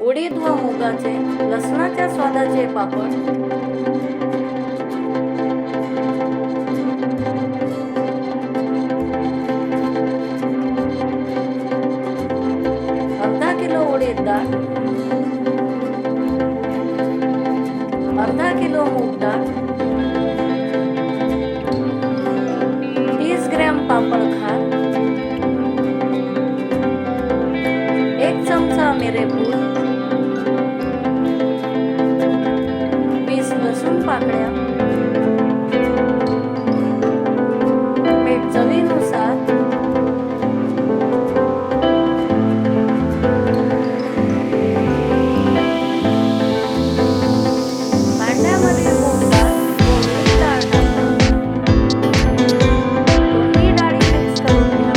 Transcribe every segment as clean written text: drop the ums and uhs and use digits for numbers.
उडीद व मुगाचे लसणाच्या स्वादाचे पापड, अर्धा किलो उडीद डाळ, अर्धा किलो मूग डाळ, 30 ग्रॅम पापड खार, 1 चमचा मिरेपूड, 20 लसूण पाकळ्या, मीठ चवीनुसार, भांड्यामध्ये मूग डाळ व उडीद डाळ टाका. दोन्ही डाळी मिक्स करून घ्या.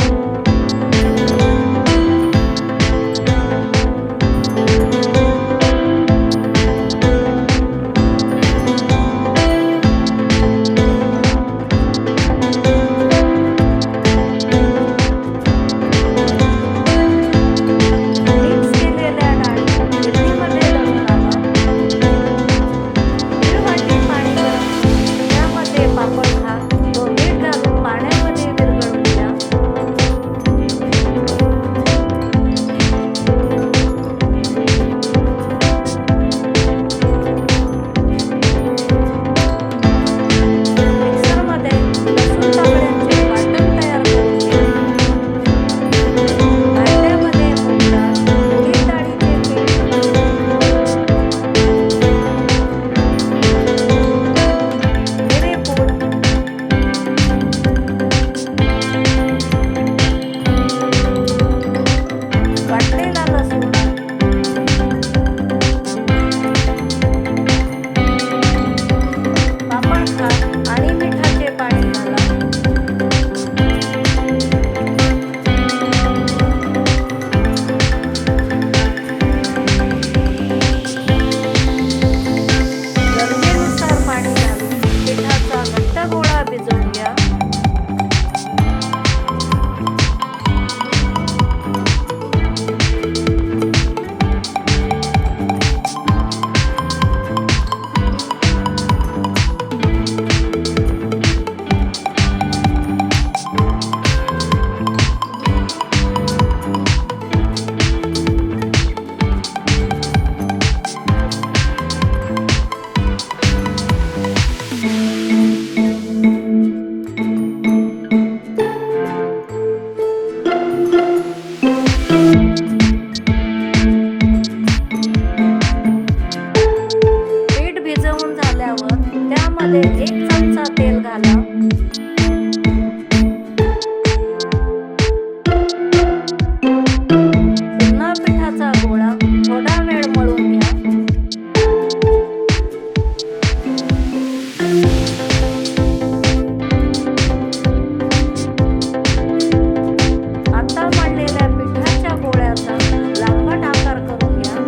मिक्स केलेल्या डाळी गिरणीमध्ये दळून आणा. दीड वाटी पाणी गरम करून त्यामध्ये पापड खार व मीठ घालून पाण्यामध्ये विरघळवून घ्या. मिक्सरमध्ये लसूण पाकळ्यांचे वाटण तयार करून घ्या. भांड्यामध्ये मूग डाळ, उडीद डाळीचे पीठ, मिरेपूड, वाटलेला लसूण, पापड खार आणि मिठाचे पाणी घाला. गरजेनुसार पाणी घालून पिठाचा घट्ट गोळा भिजवून घ्या. पीठ भिजवून झाल्यावर त्यामध्ये 1 चमचा तेल घाला. पुन्हा पिठाचा गोळा थोडा वेळ मळून घ्या. आता मळलेल्या पिठाच्या गोळ्याचा लांबट आकार करून घ्या.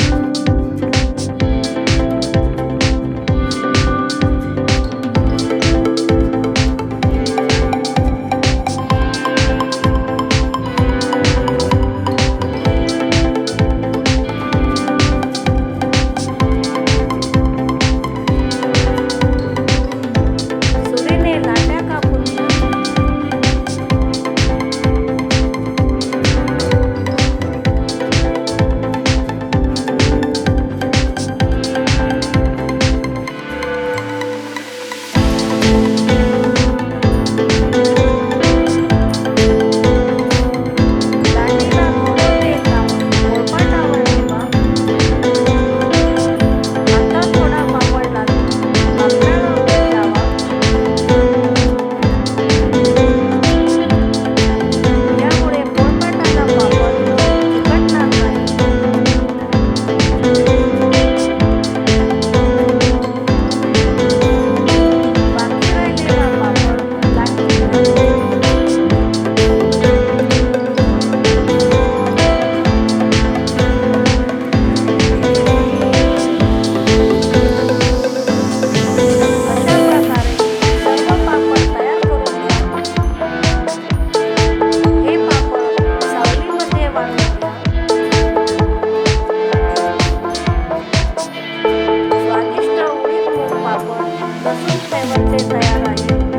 करण्याचे तयार आहे.